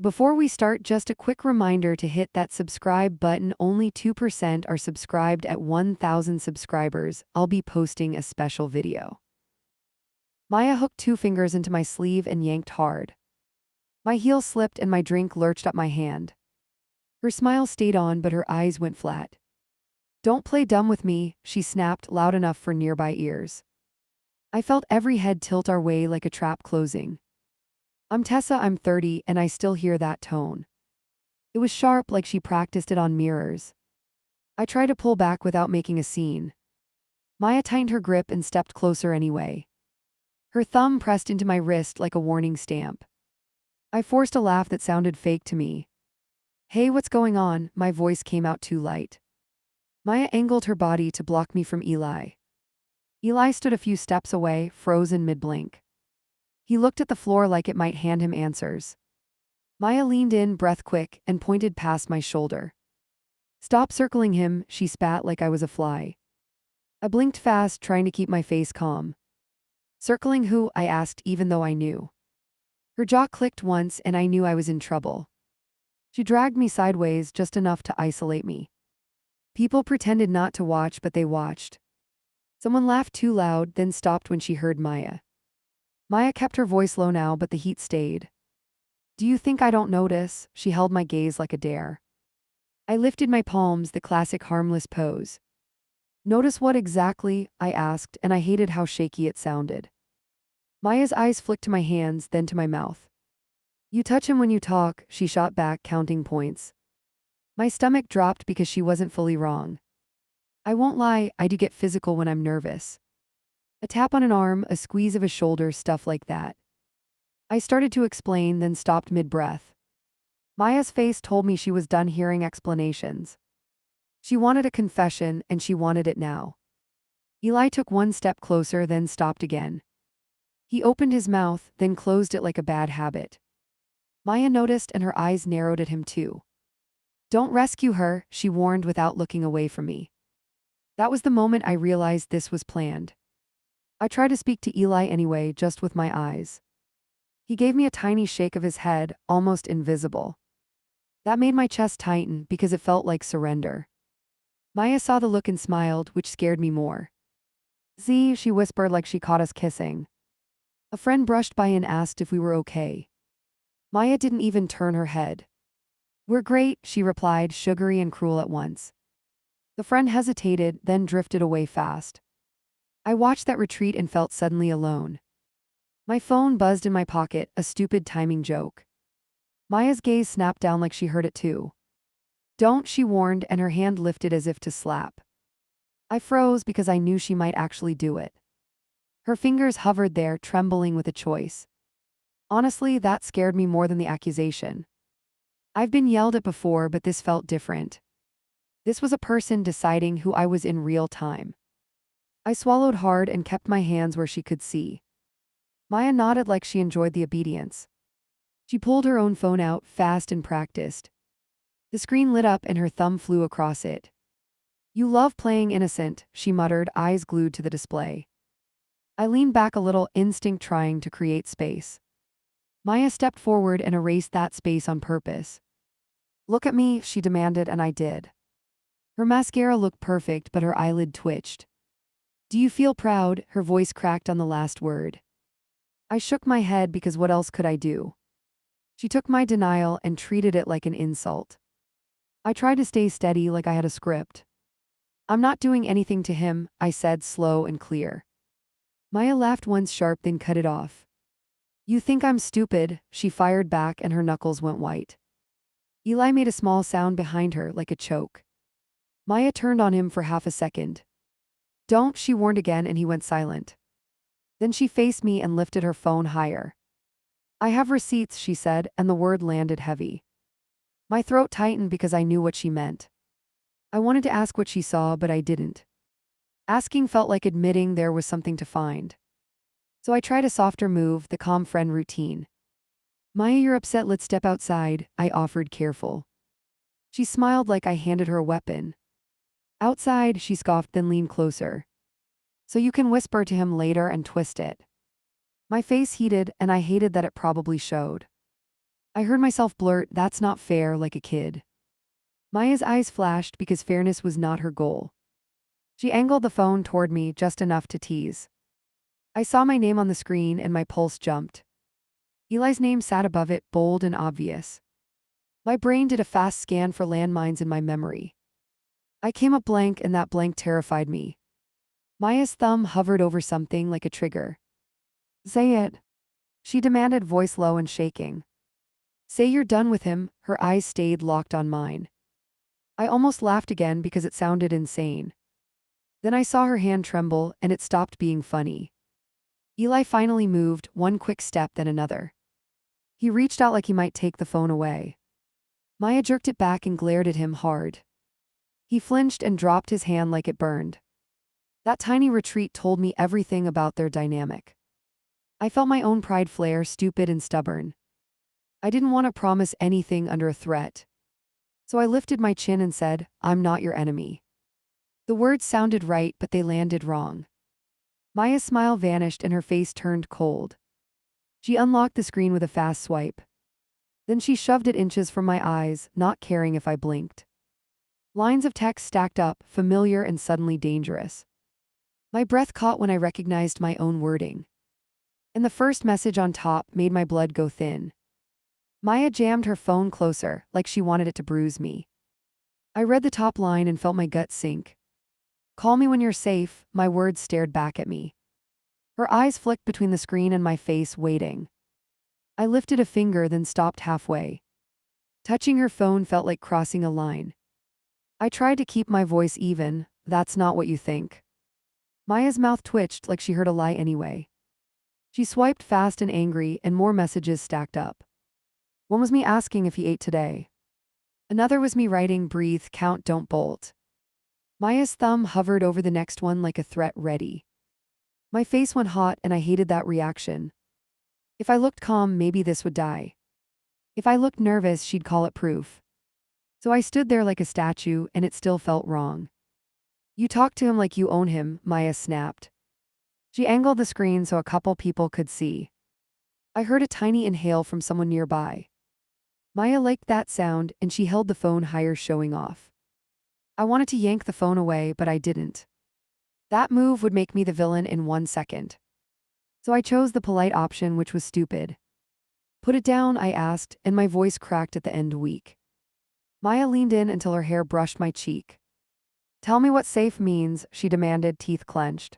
Before we start, just a quick reminder to hit that subscribe button. Only 2% are subscribed at 1,000 subscribers. I'll be posting a special video. Maya hooked 2 fingers into my sleeve and yanked hard. My heel slipped and my drink lurched up my hand. Her smile stayed on, but her eyes went flat. "Don't play dumb with me," she snapped loud enough for nearby ears. I felt every head tilt our way like a trap closing. "I'm Tessa, I'm 30, and I still hear that tone." It was sharp, like she practiced it on mirrors. I tried to pull back without making a scene. Maya tightened her grip and stepped closer anyway. Her thumb pressed into my wrist like a warning stamp. I forced a laugh that sounded fake to me. "Hey, what's going on?" My voice came out too light. Maya angled her body to block me from Eli. Eli stood a few steps away, frozen mid-blink. He looked at the floor like it might hand him answers. Maya leaned in, breath quick, and pointed past my shoulder. "Stop circling him," she spat like I was a fly. I blinked fast, trying to keep my face calm. "Circling who?" I asked, even though I knew. Her jaw clicked once, and I knew I was in trouble. She dragged me sideways, just enough to isolate me. People pretended not to watch, but they watched. Someone laughed too loud, then stopped when she heard Maya. Maya kept her voice low now, but the heat stayed. "Do you think I don't notice?" She held my gaze like a dare. I lifted my palms, the classic harmless pose. "Notice what exactly?" I asked, and I hated how shaky it sounded. Maya's eyes flicked to my hands, then to my mouth. "You touch him when you talk," she shot back, counting points. My stomach dropped because she wasn't fully wrong. I won't lie, I do get physical when I'm nervous. A tap on an arm, a squeeze of a shoulder, stuff like that. I started to explain, then stopped mid-breath. Maya's face told me she was done hearing explanations. She wanted a confession, and she wanted it now. Eli took one step closer, then stopped again. He opened his mouth, then closed it like a bad habit. Maya noticed, and her eyes narrowed at him too. "Don't rescue her," she warned without looking away from me. That was the moment I realized this was planned. I tried to speak to Eli anyway, just with my eyes. He gave me a tiny shake of his head, almost invisible. That made my chest tighten because it felt like surrender. Maya saw the look and smiled, which scared me more. "Z," she whispered like she caught us kissing. A friend brushed by and asked if we were okay. Maya didn't even turn her head. "We're great," she replied, sugary and cruel at once. The friend hesitated, then drifted away fast. I watched that retreat and felt suddenly alone. My phone buzzed in my pocket, a stupid timing joke. Maya's gaze snapped down like she heard it too. "Don't," she warned, and her hand lifted as if to slap. I froze because I knew she might actually do it. Her fingers hovered there, trembling with a choice. Honestly, that scared me more than the accusation. I've been yelled at before, but this felt different. This was a person deciding who I was in real time. I swallowed hard and kept my hands where she could see. Maya nodded like she enjoyed the obedience. She pulled her own phone out, fast and practiced. The screen lit up and her thumb flew across it. "You love playing innocent," she muttered, eyes glued to the display. I leaned back a little, instinct trying to create space. Maya stepped forward and erased that space on purpose. "Look at me," she demanded, and I did. Her mascara looked perfect, but her eyelid twitched. "Do you feel proud?" Her voice cracked on the last word. I shook my head because what else could I do? She took my denial and treated it like an insult. I tried to stay steady like I had a script. "I'm not doing anything to him," I said, slow and clear. Maya laughed once sharp, then cut it off. "You think I'm stupid," she fired back, and her knuckles went white. Eli made a small sound behind her, like a choke. Maya turned on him for half a second. "Don't," she warned again, and he went silent. Then she faced me and lifted her phone higher. "I have receipts," she said, and the word landed heavy. My throat tightened because I knew what she meant. I wanted to ask what she saw, but I didn't. Asking felt like admitting there was something to find. So I tried a softer move, the calm friend routine. "Maya, you're upset, let's step outside," I offered, careful. She smiled like I handed her a weapon. "Outside," she scoffed, then leaned closer. "So you can whisper to him later and twist it." My face heated, and I hated that it probably showed. I heard myself blurt, "That's not fair," like a kid. Maya's eyes flashed because fairness was not her goal. She angled the phone toward me just enough to tease. I saw my name on the screen and my pulse jumped. Eli's name sat above it, bold and obvious. My brain did a fast scan for landmines in my memory. I came up blank, and that blank terrified me. Maya's thumb hovered over something like a trigger. "Say it," she demanded, voice low and shaking. "Say you're done with him." Her eyes stayed locked on mine. I almost laughed again because it sounded insane. Then I saw her hand tremble, and it stopped being funny. Eli finally moved, one quick step then another. He reached out like he might take the phone away. Maya jerked it back and glared at him hard. He flinched and dropped his hand like it burned. That tiny retreat told me everything about their dynamic. I felt my own pride flare, stupid and stubborn. I didn't want to promise anything under a threat. So I lifted my chin and said, "I'm not your enemy." The words sounded right, but they landed wrong. Maya's smile vanished and her face turned cold. She unlocked the screen with a fast swipe. Then she shoved it inches from my eyes, not caring if I blinked. Lines of text stacked up, familiar and suddenly dangerous. My breath caught when I recognized my own wording. And the first message on top made my blood go thin. Maya jammed her phone closer, like she wanted it to bruise me. I read the top line and felt my gut sink. "Call me when you're safe." My words stared back at me. Her eyes flicked between the screen and my face, waiting. I lifted a finger, then stopped halfway. Touching her phone felt like crossing a line. I tried to keep my voice even. "That's not what you think." Maya's mouth twitched like she heard a lie anyway. She swiped fast and angry, and more messages stacked up. One was me asking if he ate today. Another was me writing, "Breathe, count, don't bolt." Maya's thumb hovered over the next one like a threat, ready. My face went hot, and I hated that reaction. If I looked calm, maybe this would die. If I looked nervous, she'd call it proof. So I stood there like a statue, and it still felt wrong. "You talk to him like you own him," Maya snapped. She angled the screen so a couple people could see. I heard a tiny inhale from someone nearby. Maya liked that sound, and she held the phone higher, showing off. I wanted to yank the phone away, but I didn't. That move would make me the villain in 1 second. So I chose the polite option, which was stupid. "Put it down," I asked, and my voice cracked at the end, weak. Maya leaned in until her hair brushed my cheek. "Tell me what safe means," she demanded, teeth clenched.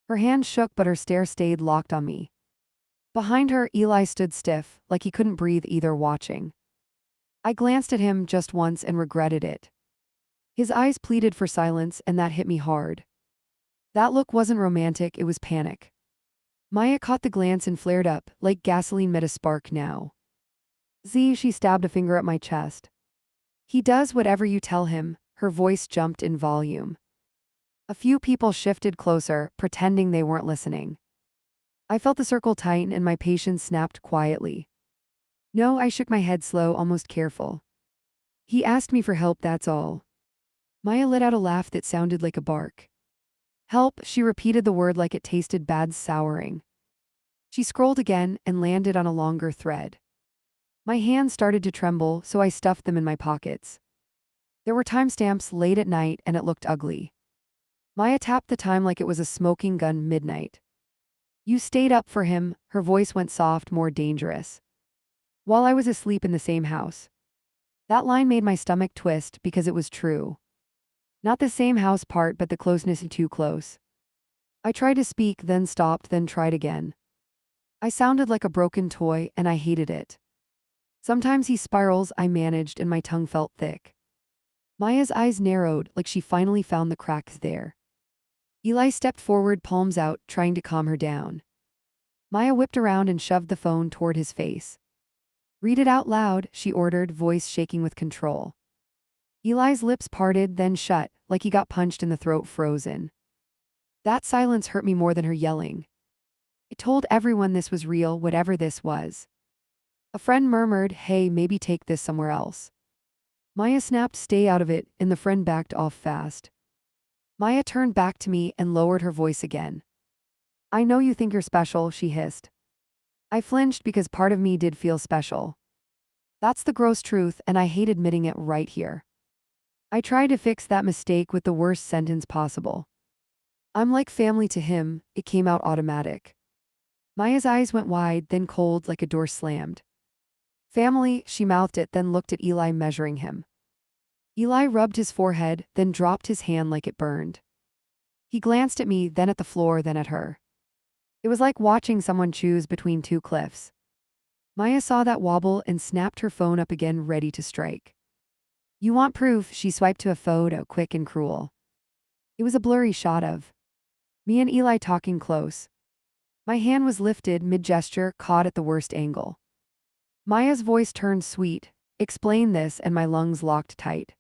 Her hand shook, but her stare stayed locked on me. Behind her, Eli stood stiff, like he couldn't breathe either, watching. I glanced at him just once and regretted it. His eyes pleaded for silence, and that hit me hard. That look wasn't romantic, it was panic. Maya caught the glance and flared up, like gasoline met a spark now. "Z," she stabbed a finger at my chest. "He does whatever you tell him." Her voice jumped in volume. A few people shifted closer, pretending they weren't listening. I felt the circle tighten and my patience snapped quietly. "No," I shook my head, slow, almost careful. "He asked me for help, that's all." Maya let out a laugh that sounded like a bark. "Help," she repeated the word like it tasted bad, souring. She scrolled again and landed on a longer thread. My hands started to tremble, so I stuffed them in my pockets. There were timestamps, late at night, and it looked ugly. Maya tapped the time like it was a smoking gun, midnight. "You stayed up for him." Her voice went soft, more dangerous. "While I was asleep in the same house." That line made my stomach twist because it was true. Not the same house part, but the closeness too close. I tried to speak, then stopped, then tried again. I sounded like a broken toy, and I hated it. "Sometimes he spirals," I managed, and my tongue felt thick. Maya's eyes narrowed, like she finally found the cracks there. Eli stepped forward, palms out, trying to calm her down. Maya whipped around and shoved the phone toward his face. "Read it out loud," she ordered, voice shaking with control. Eli's lips parted, then shut, like he got punched in the throat, frozen. That silence hurt me more than her yelling. It told everyone this was real, whatever this was. A friend murmured, "Hey, maybe take this somewhere else." Maya snapped, "Stay out of it," and the friend backed off fast. Maya turned back to me and lowered her voice again. "I know you think you're special," she hissed. I flinched because part of me did feel special. That's the gross truth, and I hate admitting it right here. I tried to fix that mistake with the worst sentence possible. I'm like family to him, it came out automatic. Maya's eyes went wide, then cold like a door slammed. Family, she mouthed it, then looked at Eli measuring him. Eli rubbed his forehead, then dropped his hand like it burned. He glanced at me, then at the floor, then at her. It was like watching someone choose between two cliffs. Maya saw that wobble and snapped her phone up again, ready to strike. You want proof? She swiped to a photo, quick and cruel. It was a blurry shot of me and Eli talking close. My hand was lifted mid-gesture, caught at the worst angle. Maya's voice turned sweet. Explain this, and my lungs locked tight.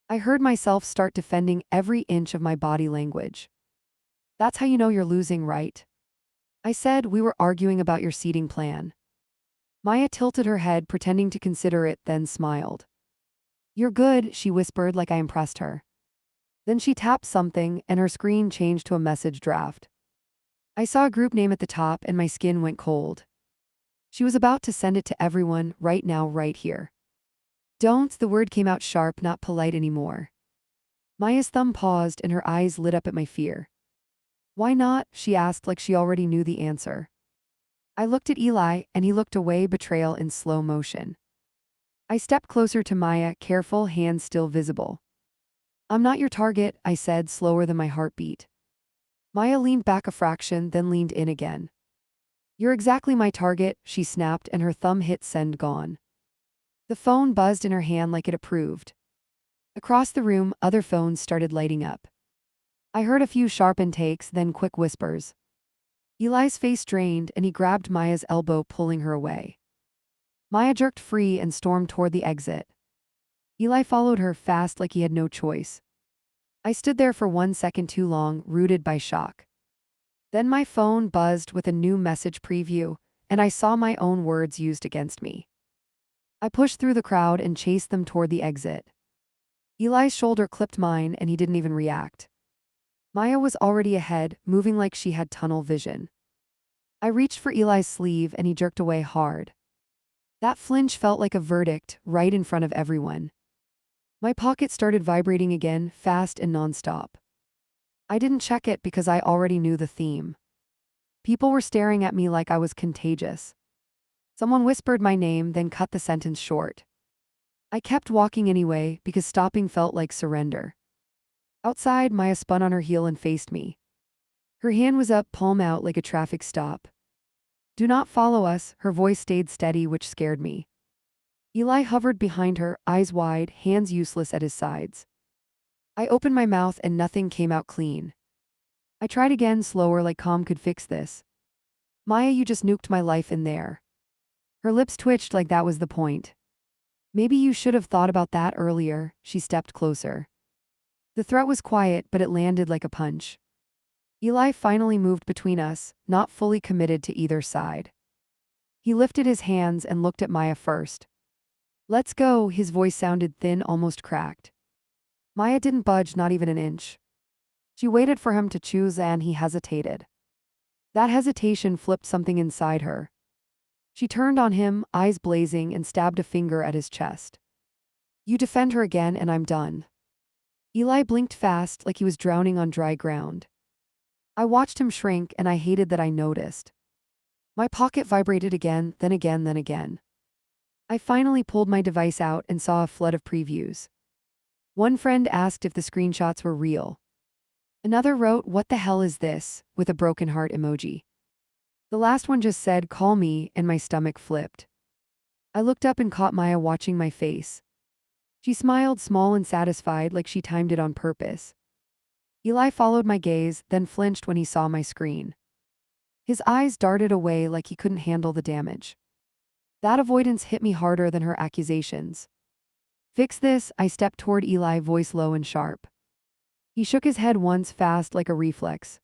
I heard myself start defending every inch of my body language. That's how you know you're losing, right? I said. We were arguing about your seating plan. Maya tilted her head, pretending to consider it, then smiled. You're good, she whispered like I impressed her. Then she tapped something, and her screen changed to a message draft. I saw a group name at the top, and my skin went cold. She was about to send it to everyone, right now, right here. Don't, the word came out sharp, not polite anymore. Maya's thumb paused, and her eyes lit up at my fear. Why not? She asked like she already knew the answer. I looked at Eli, and he looked away, betrayal in slow motion. I stepped closer to Maya, careful, hands still visible. I'm not your target, I said, slower than my heartbeat. Maya leaned back a fraction, then leaned in again. You're exactly my target, she snapped, and her thumb hit send. Gone. The phone buzzed in her hand like it approved. Across the room, other phones started lighting up. I heard a few sharp intakes, then quick whispers. Eli's face drained, and he grabbed Maya's elbow, pulling her away. Maya jerked free and stormed toward the exit. Eli followed her fast like he had no choice. I stood there for 1 second too long, rooted by shock. Then my phone buzzed with a new message preview, and I saw my own words used against me. I pushed through the crowd and chased them toward the exit. Eli's shoulder clipped mine, and he didn't even react. Maya was already ahead, moving like she had tunnel vision. I reached for Eli's sleeve, and he jerked away hard. That flinch felt like a verdict, right in front of everyone. My pocket started vibrating again, fast and nonstop. I didn't check it because I already knew the theme. People were staring at me like I was contagious. Someone whispered my name, then cut the sentence short. I kept walking anyway because stopping felt like surrender. Outside, Maya spun on her heel and faced me. Her hand was up, palm out, like a traffic stop. Do not follow us, her voice stayed steady, which scared me. Eli hovered behind her, eyes wide, hands useless at his sides. I opened my mouth and nothing came out clean. I tried again, slower, like calm could fix this. Maya, you just nuked my life in there. Her lips twitched like that was the point. Maybe you should have thought about that earlier. She stepped closer. The threat was quiet, but it landed like a punch. Eli finally moved between us, not fully committed to either side. He lifted his hands and looked at Maya first. Let's go, his voice sounded thin, almost cracked. Maya didn't budge, not even an inch. She waited for him to choose, and he hesitated. That hesitation flipped something inside her. She turned on him, eyes blazing, and stabbed a finger at his chest. You defend her again, and I'm done. Eli blinked fast, like he was drowning on dry ground. I watched him shrink, and I hated that I noticed. My pocket vibrated again, then again, then again. I finally pulled my device out and saw a flood of previews. One friend asked if the screenshots were real. Another wrote, "What the hell is this?" with a broken heart emoji. The last one just said, "Call me," and my stomach flipped. I looked up and caught Maya watching my face. She smiled, small and satisfied, like she timed it on purpose. Eli followed my gaze, then flinched when he saw my screen. His eyes darted away like he couldn't handle the damage. That avoidance hit me harder than her accusations. Fix this, I stepped toward Eli, voice low and sharp. He shook his head once, fast like a reflex.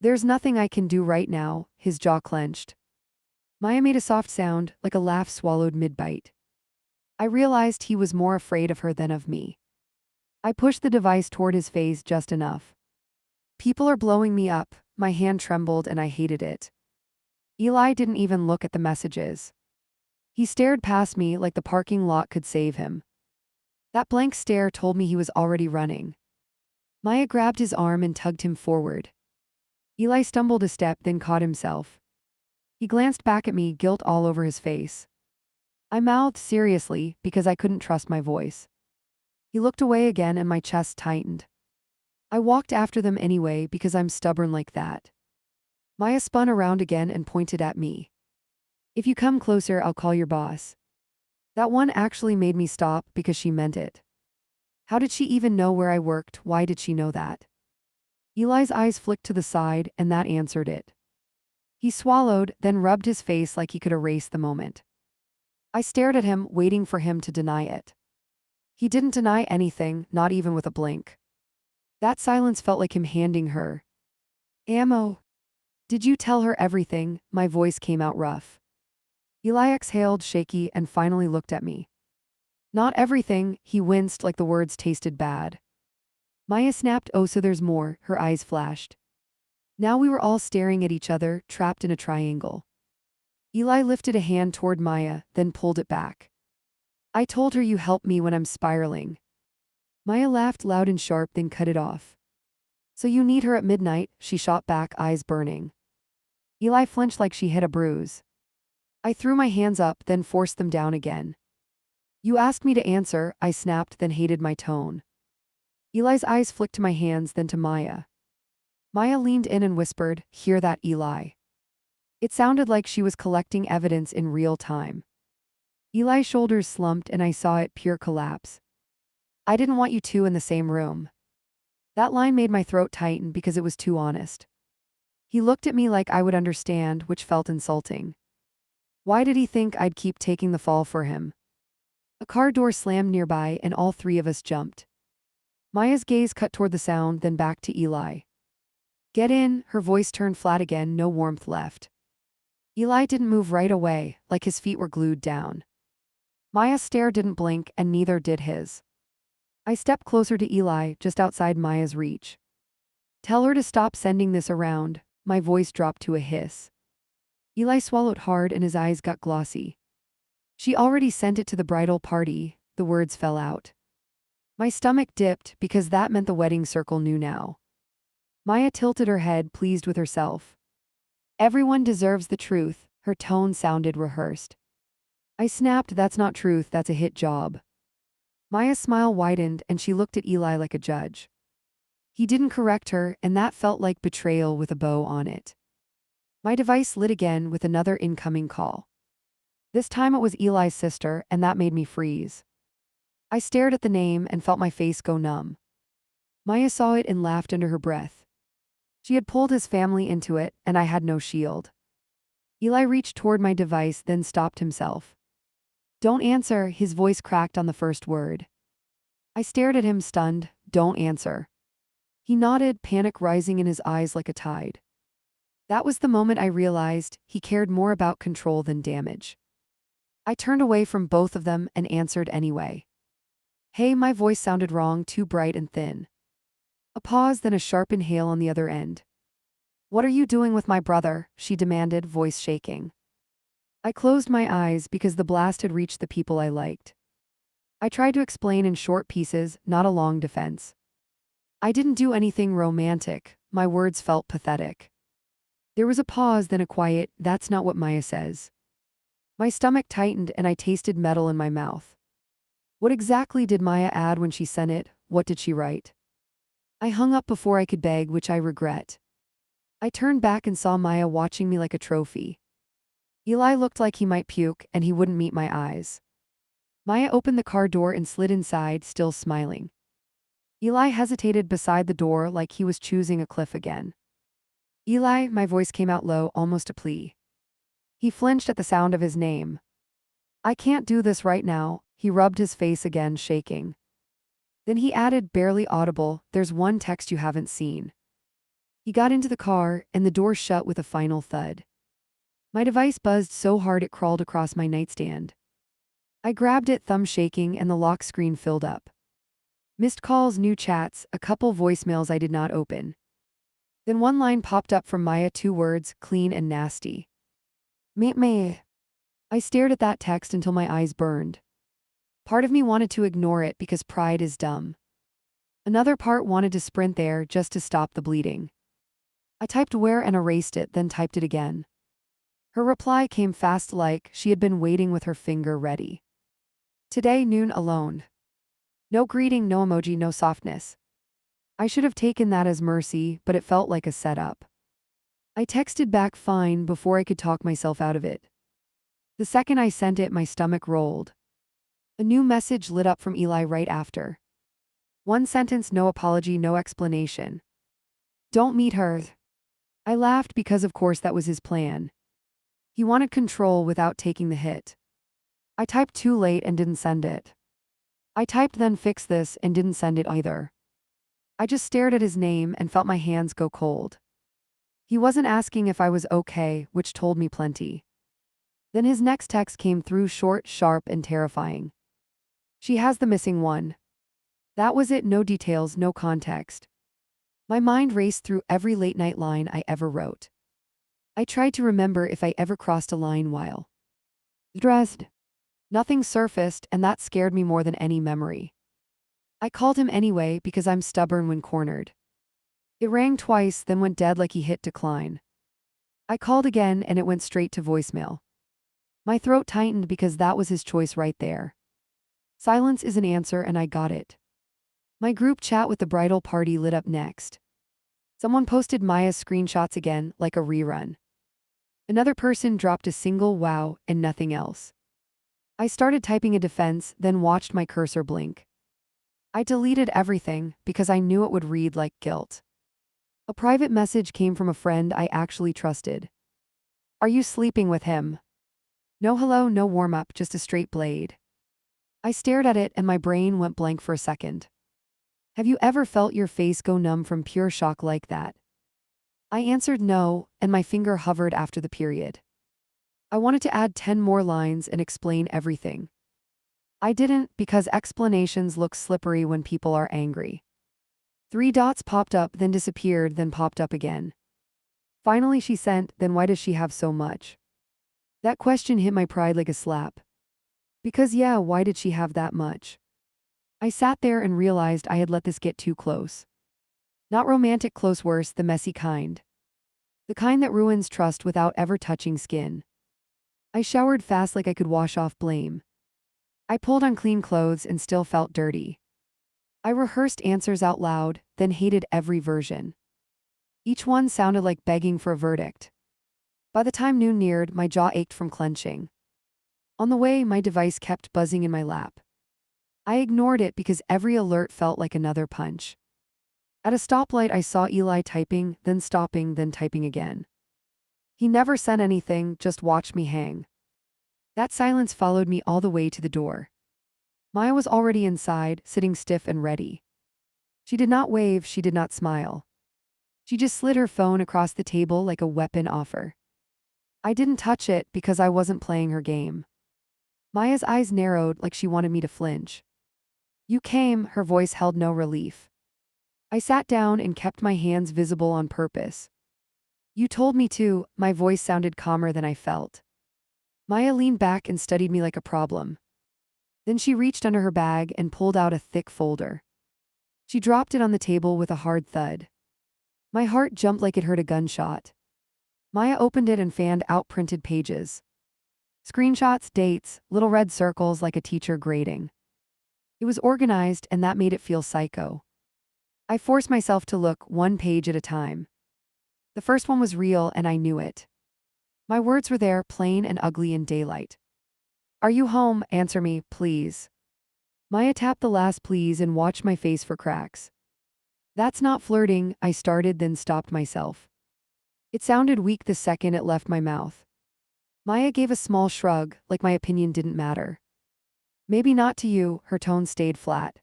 There's nothing I can do right now, his jaw clenched. Maya made a soft sound, like a laugh swallowed mid-bite. I realized he was more afraid of her than of me. I pushed the device toward his face just enough. People are blowing me up, my hand trembled and I hated it. Eli didn't even look at the messages. He stared past me like the parking lot could save him. That blank stare told me he was already running. Maya grabbed his arm and tugged him forward. Eli stumbled a step, then caught himself. He glanced back at me, guilt all over his face. I mouthed seriously because I couldn't trust my voice. He looked away again and my chest tightened. I walked after them anyway because I'm stubborn like that. Maya spun around again and pointed at me. If you come closer, I'll call your boss. That one actually made me stop because she meant it. How did she even know where I worked? Why did she know that? Eli's eyes flicked to the side, and that answered it. He swallowed, then rubbed his face like he could erase the moment. I stared at him, waiting for him to deny it. He didn't deny anything, not even with a blink. That silence felt like him handing her ammo. Did you tell her everything? My voice came out rough. Eli exhaled, shaky, and finally looked at me. Not everything, he winced like the words tasted bad. Maya snapped, oh so there's more, her eyes flashed. Now we were all staring at each other, trapped in a triangle. Eli lifted a hand toward Maya, then pulled it back. I told her you help me when I'm spiraling. Maya laughed loud and sharp, then cut it off. So you need her at midnight, she shot back, eyes burning. Eli flinched like she hit a bruise. I threw my hands up, then forced them down again. You asked me to answer, I snapped, then hated my tone. Eli's eyes flicked to my hands, then to Maya. Maya leaned in and whispered, hear that, Eli? It sounded like she was collecting evidence in real time. Eli's shoulders slumped and I saw it, pure collapse. I didn't want you two in the same room. That line made my throat tighten because it was too honest. He looked at me like I would understand, which felt insulting. Why did he think I'd keep taking the fall for him? A car door slammed nearby and all three of us jumped. Maya's gaze cut toward the sound, then back to Eli. Get in, her voice turned flat again, no warmth left. Eli didn't move right away, like his feet were glued down. Maya's stare didn't blink, and neither did his. I stepped closer to Eli, just outside Maya's reach. Tell her to stop sending this around, my voice dropped to a hiss. Eli swallowed hard and his eyes got glossy. She already sent it to the bridal party, the words fell out. My stomach dipped because that meant the wedding circle knew now. Maya tilted her head, pleased with herself. Everyone deserves the truth, her tone sounded rehearsed. I snapped, that's not truth, that's a hit job. Maya's smile widened and she looked at Eli like a judge. He didn't correct her, and that felt like betrayal with a bow on it. My device lit again with another incoming call. This time it was Eli's sister, and that made me freeze. I stared at the name and felt my face go numb. Maya saw it and laughed under her breath. She had pulled his family into it, and I had no shield. Eli reached toward my device, then stopped himself. Don't answer, his voice cracked on the first word. I stared at him, stunned. Don't answer. He nodded, panic rising in his eyes like a tide. That was the moment I realized he cared more about control than damage. I turned away from both of them and answered anyway. Hey, my voice sounded wrong, too bright and thin. A pause, then a sharp inhale on the other end. What are you doing with my brother? She demanded, voice shaking. I closed my eyes because the blast had reached the people I liked. I tried to explain in short pieces, not a long defense. I didn't do anything romantic, my words felt pathetic. There was a pause, then a quiet, that's not what Maya says. My stomach tightened and I tasted metal in my mouth. What exactly did Maya add when she sent it? What did she write? I hung up before I could beg, which I regret. I turned back and saw Maya watching me like a trophy. Eli looked like he might puke, and he wouldn't meet my eyes. Maya opened the car door and slid inside, still smiling. Eli hesitated beside the door like he was choosing a cliff again. Eli, my voice came out low, almost a plea. He flinched at the sound of his name. I can't do this right now, he rubbed his face again, shaking. Then he added, barely audible, there's one text you haven't seen. He got into the car, and the door shut with a final thud. My device buzzed so hard it crawled across my nightstand. I grabbed it, thumb shaking, and the lock screen filled up. Missed calls, new chats, a couple voicemails I did not open. Then one line popped up from Maya, 2 words, clean and nasty. Meet me. I stared at that text until my eyes burned. Part of me wanted to ignore it because pride is dumb. Another part wanted to sprint there just to stop the bleeding. I typed where and erased it, then typed it again. Her reply came fast, like she had been waiting with her finger ready. Today, noon alone. No greeting, no emoji, no softness. I should have taken that as mercy, but it felt like a setup. I texted back fine before I could talk myself out of it. The second I sent it, my stomach rolled. A new message lit up from Eli right after. One sentence, no apology, no explanation. Don't meet her. I laughed because of course that was his plan. He wanted control without taking the hit. I typed too late and didn't send it. I typed then fix this and didn't send it either. I just stared at his name and felt my hands go cold. He wasn't asking if I was okay, which told me plenty. Then his next text came through, short, sharp, and terrifying. She has the missing one. That was it, no details, no context. My mind raced through every late-night line I ever wrote. I tried to remember if I ever crossed a line while dressed. Nothing surfaced, and that scared me more than any memory. I called him anyway because I'm stubborn when cornered. It rang twice, then went dead like he hit decline. I called again and it went straight to voicemail. My throat tightened because that was his choice right there. Silence is an answer, and I got it. My group chat with the bridal party lit up next. Someone posted Maya's screenshots again, like a rerun. Another person dropped a single wow and nothing else. I started typing a defense, then watched my cursor blink. I deleted everything because I knew it would read like guilt. A private message came from a friend I actually trusted. Are you sleeping with him? No hello, no warm-up, just a straight blade. I stared at it and my brain went blank for a second. Have you ever felt your face go numb from pure shock like that? I answered no, and my finger hovered after the period. I wanted to add 10 more lines and explain everything. I didn't, because explanations look slippery when people are angry. 3 dots popped up, then disappeared, then popped up again. Finally she sent, then why does she have so much? That question hit my pride like a slap. Because yeah, why did she have that much? I sat there and realized I had let this get too close. Not romantic close, worse, the messy kind. The kind that ruins trust without ever touching skin. I showered fast like I could wash off blame. I pulled on clean clothes and still felt dirty. I rehearsed answers out loud, then hated every version. Each one sounded like begging for a verdict. By the time noon neared, my jaw ached from clenching. On the way, my device kept buzzing in my lap. I ignored it because every alert felt like another punch. At a stoplight, I saw Eli typing, then stopping, then typing again. He never sent anything, just watched me hang. That silence followed me all the way to the door. Maya was already inside, sitting stiff and ready. She did not wave, she did not smile. She just slid her phone across the table like a weapon offer. I didn't touch it because I wasn't playing her game. Maya's eyes narrowed like she wanted me to flinch. You came, her voice held no relief. I sat down and kept my hands visible on purpose. You told me to, my voice sounded calmer than I felt. Maya leaned back and studied me like a problem. Then she reached under her bag and pulled out a thick folder. She dropped it on the table with a hard thud. My heart jumped like it heard a gunshot. Maya opened it and fanned out printed pages. Screenshots, dates, little red circles like a teacher grading. It was organized, and that made it feel psycho. I forced myself to look one page at a time. The first one was real, and I knew it. My words were there, plain and ugly in daylight. Are you home? Answer me, please. Maya tapped the last please and watched my face for cracks. That's not flirting, I started, then stopped myself. It sounded weak the second it left my mouth. Maya gave a small shrug, like my opinion didn't matter. Maybe not to you, her tone stayed flat.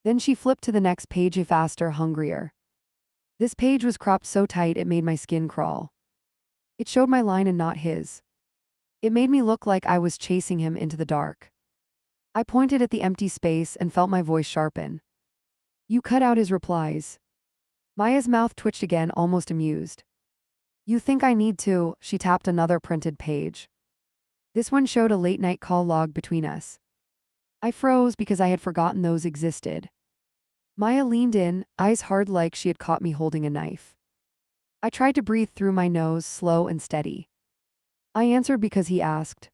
Then she flipped to the next page, faster, hungrier. This page was cropped so tight it made my skin crawl. It showed my line and not his. It made me look like I was chasing him into the dark. I pointed at the empty space and felt my voice sharpen. You cut out his replies. Maya's mouth twitched again, almost amused. You think I need to? She tapped another printed page. This one showed a late-night call log between us. I froze because I had forgotten those existed. Maya leaned in, eyes hard like she had caught me holding a knife. I tried to breathe through my nose, slow and steady. I answered because he asked.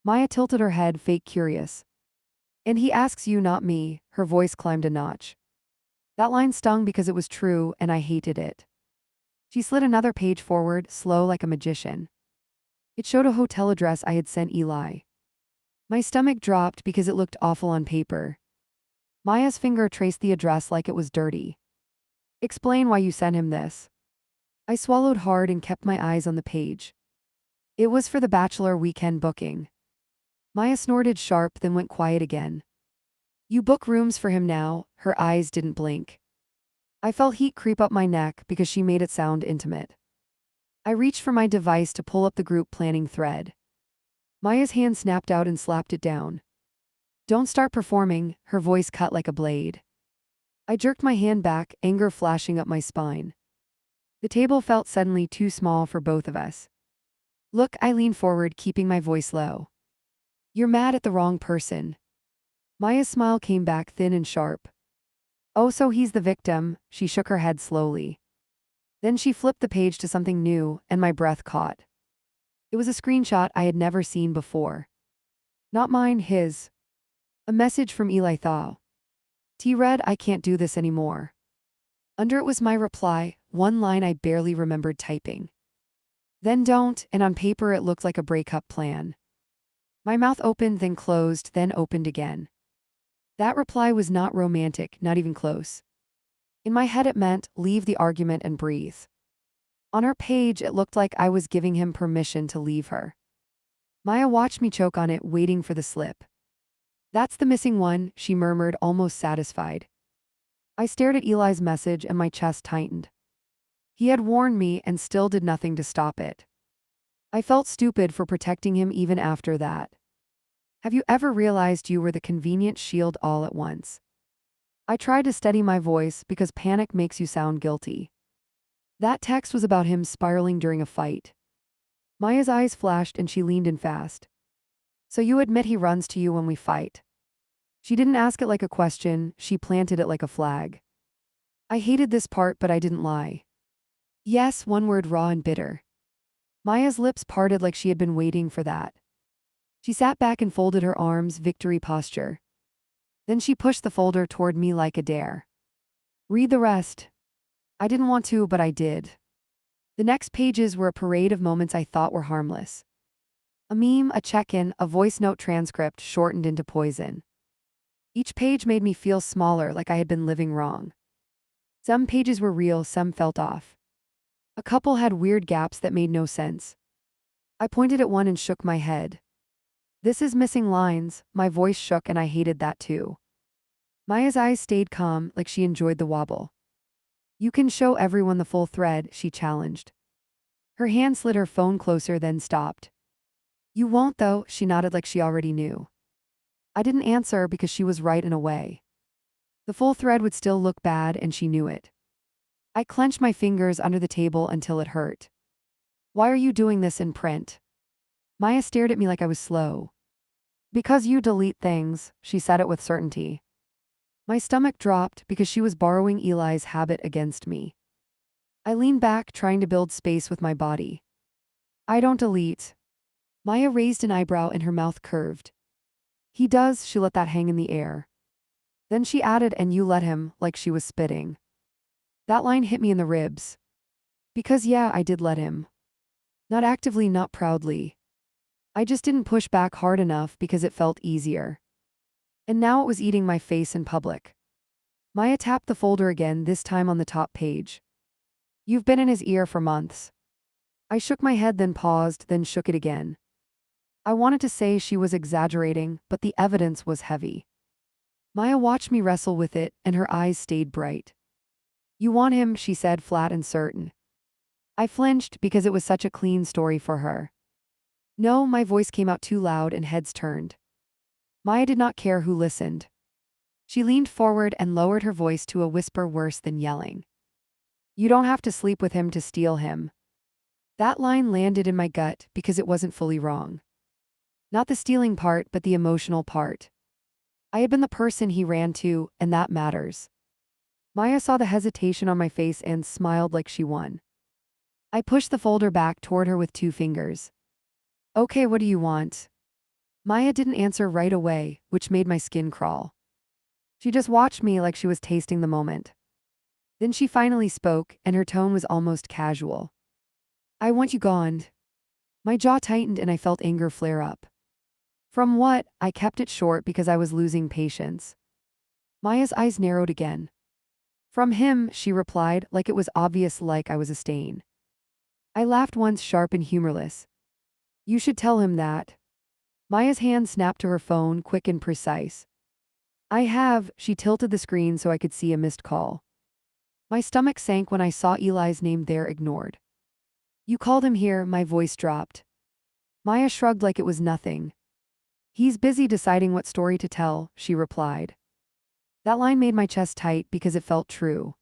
Maya tilted her head, fake curious. And he asks you, not me. Her voice climbed a notch. That line stung because it was true, and I hated it. She slid another page forward, slow like a magician. It showed a hotel address I had sent Eli. My stomach dropped because it looked awful on paper. Maya's finger traced the address like it was dirty. Explain why you sent him this. I swallowed hard and kept my eyes on the page. It was for the bachelor weekend booking. Maya snorted sharp, then went quiet again. You book rooms for him now? Her eyes didn't blink. I felt heat creep up my neck because she made it sound intimate. I reached for my device to pull up the group planning thread. Maya's hand snapped out and slapped it down. Don't start performing, her voice cut like a blade. I jerked my hand back, anger flashing up my spine. The table felt suddenly too small for both of us. Look, I leaned forward, keeping my voice low. You're mad at the wrong person. Maya's smile came back thin and sharp. Oh, so he's the victim, she shook her head slowly. Then she flipped the page to something new, and my breath caught. It was a screenshot I had never seen before. Not mine, his. A message from Eli Thau. T read, I can't do this anymore. Under it was my reply, one line I barely remembered typing. Then don't, and on paper it looked like a breakup plan. My mouth opened, then closed, then opened again. That reply was not romantic, not even close. In my head it meant, leave the argument and breathe. On her page it looked like I was giving him permission to leave her. Maya watched me choke on it, waiting for the slip. That's the missing one, she murmured, almost satisfied. I stared at Eli's message and my chest tightened. He had warned me and still did nothing to stop it. I felt stupid for protecting him even after that. Have you ever realized you were the convenient shield all at once? I tried to steady my voice because panic makes you sound guilty. That text was about him spiraling during a fight. Maya's eyes flashed and she leaned in fast. So you admit he runs to you when we fight? She didn't ask it like a question, she planted it like a flag. I hated this part, but I didn't lie. Yes, one word, raw and bitter. Maya's lips parted like she had been waiting for that. She sat back and folded her arms, victory posture. Then she pushed the folder toward me like a dare. Read the rest. I didn't want to, but I did. The next pages were a parade of moments I thought were harmless. A meme, a check-in, a voice note transcript shortened into poison. Each page made me feel smaller, like I had been living wrong. Some pages were real, some felt off. A couple had weird gaps that made no sense. I pointed at one and shook my head. This is missing lines, my voice shook and I hated that too. Maya's eyes stayed calm, like she enjoyed the wobble. You can show everyone the full thread, she challenged. Her hand slid her phone closer, then stopped. You won't though, she nodded like she already knew. I didn't answer because she was right in a way. The full thread would still look bad and she knew it. I clenched my fingers under the table until it hurt. Why are you doing this in print? Maya stared at me like I was slow. Because you delete things, she said it with certainty. My stomach dropped because she was borrowing Eli's habit against me. I leaned back, trying to build space with my body. I don't delete. Maya raised an eyebrow and her mouth curved. He does, she let that hang in the air. Then she added, and you let him, like she was spitting. That line hit me in the ribs. Because yeah, I did let him. Not actively, not proudly. I just didn't push back hard enough because it felt easier. And now it was eating my face in public. Maya tapped the folder again, this time on the top page. You've been in his ear for months. I shook my head, then paused, then shook it again. I wanted to say she was exaggerating, but the evidence was heavy. Maya watched me wrestle with it, and her eyes stayed bright. You want him, she said, flat and certain. I flinched because it was such a clean story for her. No, my voice came out too loud and heads turned. Maya did not care who listened. She leaned forward and lowered her voice to a whisper worse than yelling. You don't have to sleep with him to steal him. That line landed in my gut because it wasn't fully wrong. Not the stealing part, but the emotional part. I had been the person he ran to, and that matters. Maya saw the hesitation on my face and smiled like she won. I pushed the folder back toward her with 2 fingers. Okay, what do you want? Maya didn't answer right away, which made my skin crawl. She just watched me like she was tasting the moment. Then she finally spoke, and her tone was almost casual. I want you gone. My jaw tightened and I felt anger flare up. From what? I kept it short because I was losing patience. Maya's eyes narrowed again. From him, she replied, like it was obvious, like I was a stain. I laughed once, sharp and humorless. You should tell him that. Maya's hand snapped to her phone, quick and precise. I have. She tilted the screen so I could see a missed call. My stomach sank when I saw Eli's name there, ignored. You called him here, my voice dropped. Maya shrugged like it was nothing. He's busy deciding what story to tell, she replied. That line made my chest tight because it felt true.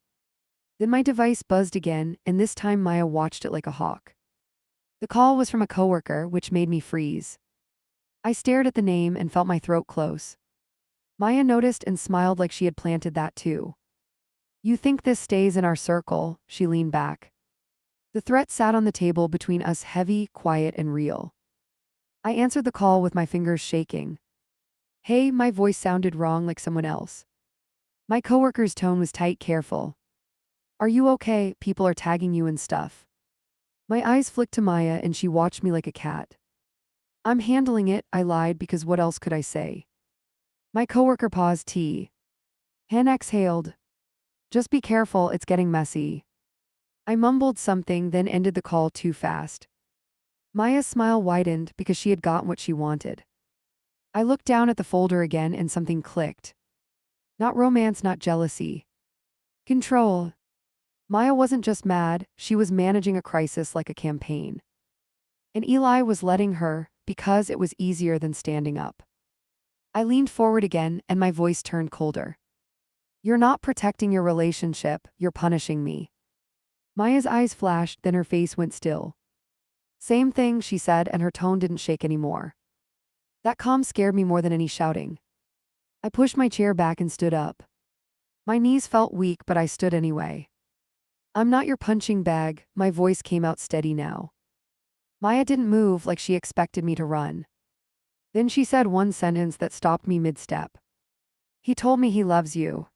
Then my device buzzed again, and this time Maya watched it like a hawk. The call was from a coworker, which made me freeze. I stared at the name and felt my throat close. Maya noticed and smiled like she had planted that too. You think this stays in our circle? She leaned back. The threat sat on the table between us, heavy, quiet, and real. I answered the call with my fingers shaking. Hey, my voice sounded wrong, like someone else. My coworker's tone was tight, careful. Are you okay? People are tagging you and stuff. My eyes flicked to Maya and she watched me like a cat. I'm handling it, I lied, because what else could I say? My coworker paused. Hen exhaled. Just be careful, it's getting messy. I mumbled something, then ended the call too fast. Maya's smile widened because she had gotten what she wanted. I looked down at the folder again and something clicked. Not romance, not jealousy. Control. Maya wasn't just mad, she was managing a crisis like a campaign. And Eli was letting her, because it was easier than standing up. I leaned forward again and my voice turned colder. You're not protecting your relationship, you're punishing me. Maya's eyes flashed, then her face went still. Same thing, she said, and her tone didn't shake anymore. That calm scared me more than any shouting. I pushed my chair back and stood up. My knees felt weak, but I stood anyway. I'm not your punching bag, my voice came out steady now. Maya didn't move like she expected me to run. Then she said one sentence that stopped me mid-step. He told me he loves you.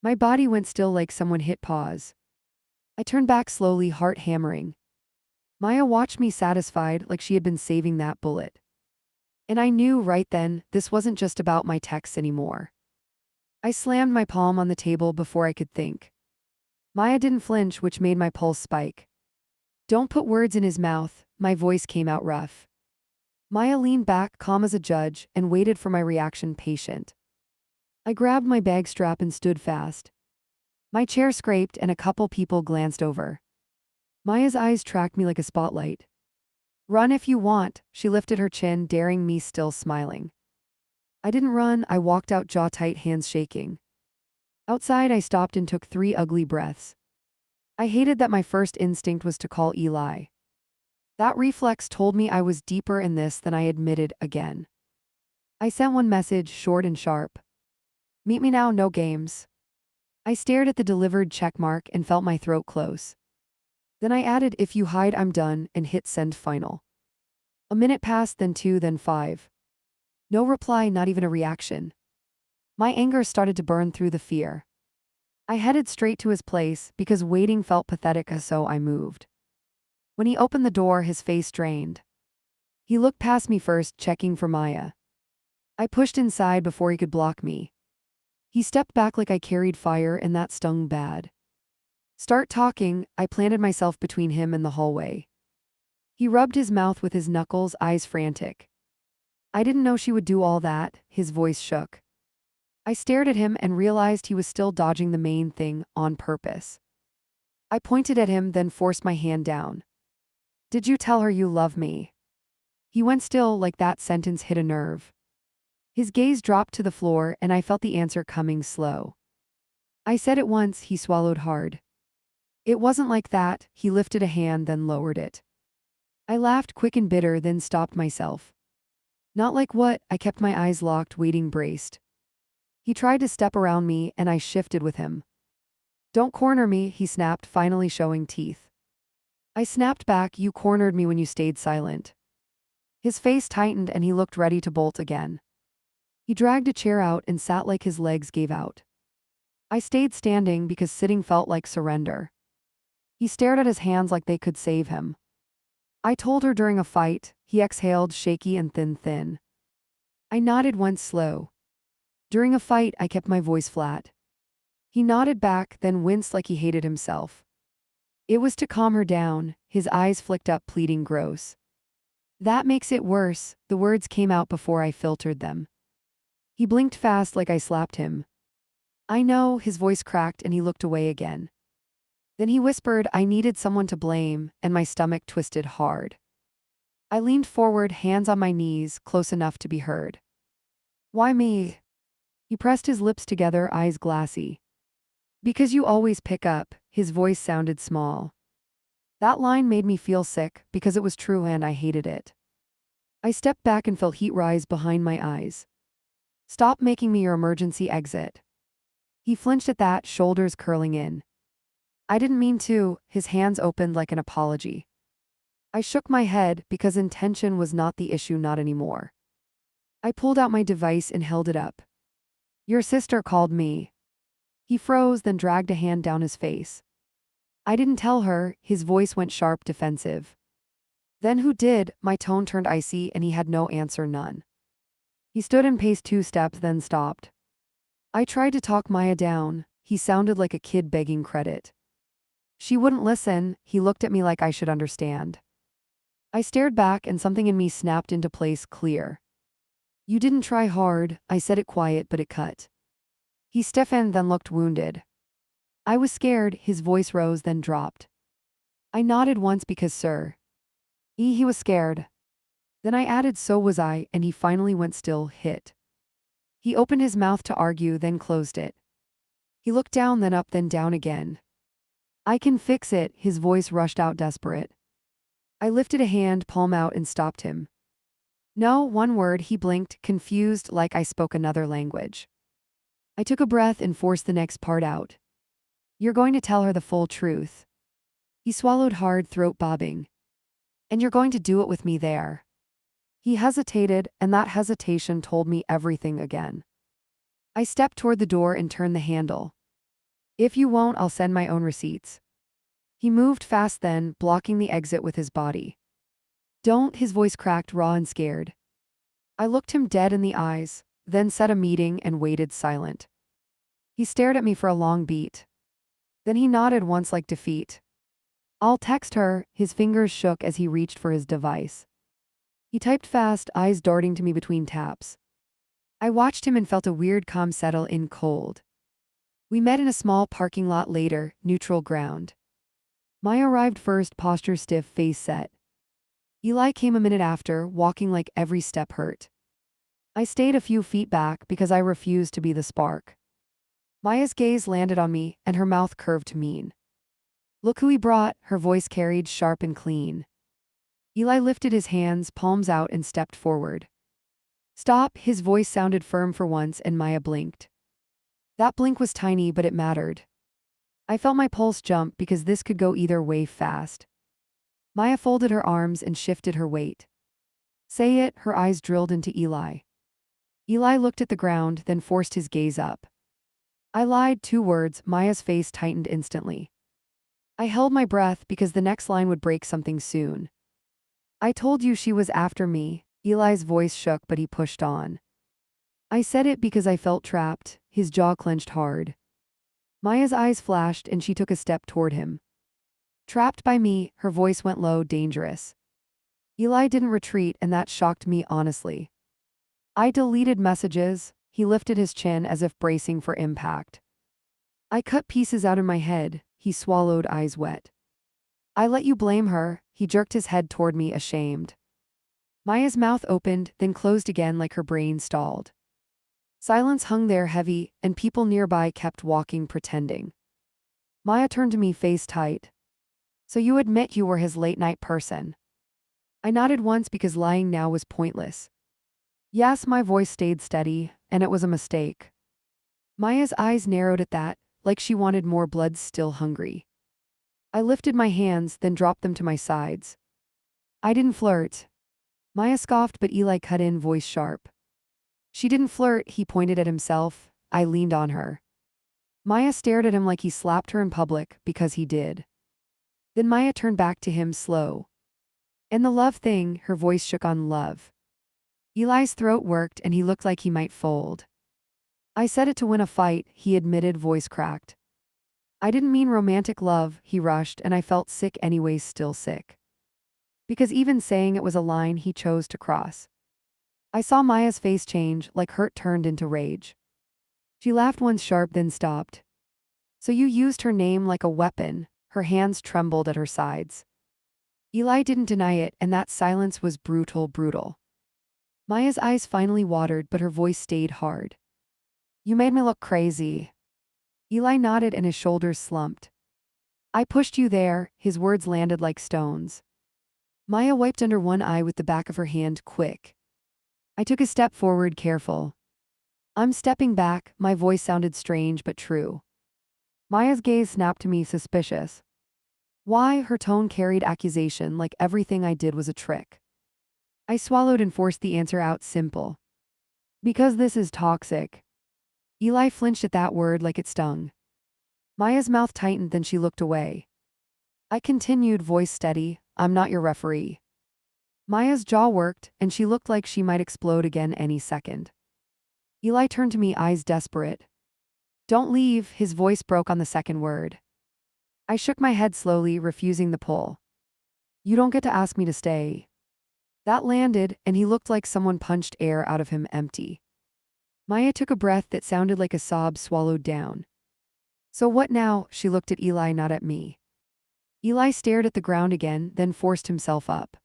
My body went still like someone hit pause. I turned back slowly, heart hammering. Maya watched me satisfied, like she had been saving that bullet. And I knew right then, this wasn't just about my texts anymore. I slammed my palm on the table before I could think. Maya didn't flinch, which made my pulse spike. Don't put words in his mouth, my voice came out rough. Maya leaned back, calm as a judge, and waited for my reaction, patient. I grabbed my bag strap and stood fast. My chair scraped and a couple people glanced over. Maya's eyes tracked me like a spotlight. Run if you want, she lifted her chin, daring me, still smiling. I didn't run, I walked out, jaw tight, hands shaking. Outside, I stopped and took 3 ugly breaths. I hated that my first instinct was to call Eli. That reflex told me I was deeper in this than I admitted. Again. I sent one message, short and sharp. Meet me now, no games. I stared at the delivered checkmark and felt my throat close. Then I added, if you hide, I'm done, and hit send final. A minute passed, then 2, then 5. No reply, not even a reaction. My anger started to burn through the fear. I headed straight to his place because waiting felt pathetic, so I moved. When he opened the door, his face drained. He looked past me first, checking for Maya. I pushed inside before he could block me. He stepped back like I carried fire, and that stung bad. Start talking, I planted myself between him and the hallway. He rubbed his mouth with his knuckles, eyes frantic. I didn't know she would do all that, his voice shook. I stared at him and realized he was still dodging the main thing, on purpose. I pointed at him, then forced my hand down. Did you tell her you love me? He went still, like that sentence hit a nerve. His gaze dropped to the floor and I felt the answer coming slow. I said it once, he swallowed hard. It wasn't like that, he lifted a hand then lowered it. I laughed, quick and bitter, then stopped myself. Not like what? I kept my eyes locked, waiting braced. He tried to step around me and I shifted with him. Don't corner me, he snapped, finally showing teeth. I snapped back, you cornered me when you stayed silent. His face tightened and he looked ready to bolt again. He dragged a chair out and sat like his legs gave out. I stayed standing because sitting felt like surrender. He stared at his hands like they could save him. I told her during a fight, he exhaled, shaky and thin. I nodded once slow. During a fight, I kept my voice flat. He nodded back, then winced like he hated himself. It was to calm her down, his eyes flicked up, pleading gross. That makes it worse, the words came out before I filtered them. He blinked fast like I slapped him. I know, his voice cracked and he looked away again. Then he whispered I needed someone to blame, and my stomach twisted hard. I leaned forward, hands on my knees, close enough to be heard. Why me? He pressed his lips together, eyes glassy. Because you always pick up, his voice sounded small. That line made me feel sick, because it was true and I hated it. I stepped back and felt heat rise behind my eyes. Stop making me your emergency exit. He flinched at that, shoulders curling in. I didn't mean to, his hands opened like an apology. I shook my head because intention was not the issue, not anymore. I pulled out my device and held it up. Your sister called me. He froze, then dragged a hand down his face. I didn't tell her, his voice went sharp, defensive. Then who did? My tone turned icy and he had no answer, none. He stood and paced 2 steps, then stopped. I tried to talk Maya down, he sounded like a kid begging credit. She wouldn't listen, he looked at me like I should understand. I stared back and something in me snapped into place, clear. You didn't try hard, I said it quiet but it cut. He stiffened, then looked wounded. I was scared, his voice rose then dropped. I nodded once because sir. He was scared. Then I added so was I, and he finally went still, hit. He opened his mouth to argue, then closed it. He looked down, then up, then down again. I can fix it, his voice rushed out desperate. I lifted a hand, palm out, and stopped him. No, one word, he blinked, confused like I spoke another language. I took a breath and forced the next part out. You're going to tell her the full truth. He swallowed hard, throat bobbing. And you're going to do it with me there. He hesitated, and that hesitation told me everything again. I stepped toward the door and turned the handle. If you won't, I'll send my own receipts. He moved fast then, blocking the exit with his body. Don't, his voice cracked, raw and scared. I looked him dead in the eyes, then set a meeting and waited silent. He stared at me for a long beat. Then he nodded once like defeat. I'll text her, his fingers shook as he reached for his device. He typed fast, eyes darting to me between taps. I watched him and felt a weird calm settle in, cold. We met in a small parking lot later, neutral ground. Maya arrived first, posture stiff, face set. Eli came a minute after, walking like every step hurt. I stayed a few feet back because I refused to be the spark. Maya's gaze landed on me, and her mouth curved mean. Look who he brought, her voice carried sharp and clean. Eli lifted his hands, palms out, and stepped forward. Stop, his voice sounded firm for once, and Maya blinked. That blink was tiny, but it mattered. I felt my pulse jump because this could go either way fast. Maya folded her arms and shifted her weight. Say it, her eyes drilled into Eli. Eli looked at the ground, then forced his gaze up. I lied, 2 words, Maya's face tightened instantly. I held my breath because the next line would break something soon. I told you she was after me, Eli's voice shook but he pushed on. I said it because I felt trapped, his jaw clenched hard. Maya's eyes flashed and she took a step toward him. Trapped by me, her voice went low, dangerous. Eli didn't retreat and that shocked me honestly. I deleted messages, he lifted his chin as if bracing for impact. I cut pieces out in my head, he swallowed, eyes wet. I let you blame her, he jerked his head toward me, ashamed. Maya's mouth opened, then closed again like her brain stalled. Silence hung there heavy, and people nearby kept walking, pretending. Maya turned to me, face tight. So you admit you were his late-night person? I nodded once because lying now was pointless. Yes, my voice stayed steady, and it was a mistake. Maya's eyes narrowed at that, like she wanted more blood, still hungry. I lifted my hands, then dropped them to my sides. I didn't flirt. Maya scoffed, but Eli cut in, voice sharp. She didn't flirt, he pointed at himself. I leaned on her. Maya stared at him like he slapped her in public, because he did. Then Maya turned back to him, slow. And the love thing, her voice shook on love. Eli's throat worked and he looked like he might fold. I said it to win a fight, he admitted, voice cracked. I didn't mean romantic love, he rushed, and I felt sick anyways, still sick. Because even saying it was a line he chose to cross. I saw Maya's face change, like hurt turned into rage. She laughed once sharp, then stopped. So you used her name like a weapon, her hands trembled at her sides. Eli didn't deny it, and that silence was brutal, brutal. Maya's eyes finally watered, but her voice stayed hard. You made me look crazy. Eli nodded and his shoulders slumped. I pushed you there, his words landed like stones. Maya wiped under one eye with the back of her hand, quick. I took a step forward, careful. I'm stepping back, my voice sounded strange but true. Maya's gaze snapped to me, suspicious. Why? Her tone carried accusation, like everything I did was a trick. I swallowed and forced the answer out, simple. Because this is toxic. Eli flinched at that word like it stung. Maya's mouth tightened, then she looked away. I continued, voice steady, I'm not your referee. Maya's jaw worked, and she looked like she might explode again any second. Eli turned to me, eyes desperate. Don't leave, his voice broke on the second word. I shook my head slowly, refusing the pull. You don't get to ask me to stay. That landed, and he looked like someone punched air out of him, empty. Maya took a breath that sounded like a sob swallowed down. So what now? She looked at Eli, not at me. Eli stared at the ground again, then forced himself up.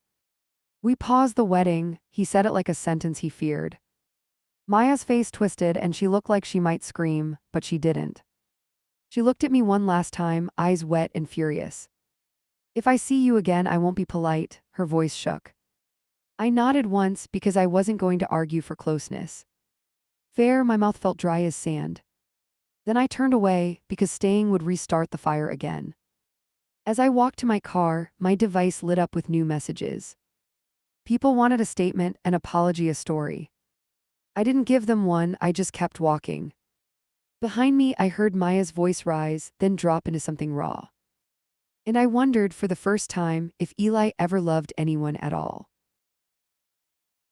We paused the wedding, he said it like a sentence he feared. Maya's face twisted and she looked like she might scream, but she didn't. She looked at me one last time, eyes wet and furious. If I see you again, I won't be polite, her voice shook. I nodded once because I wasn't going to argue for closeness. Fair, my mouth felt dry as sand. Then I turned away because staying would restart the fire again. As I walked to my car, my device lit up with new messages. People wanted a statement, an apology, a story. I didn't give them one, I just kept walking. Behind me, I heard Maya's voice rise, then drop into something raw. And I wondered for the first time if Eli ever loved anyone at all.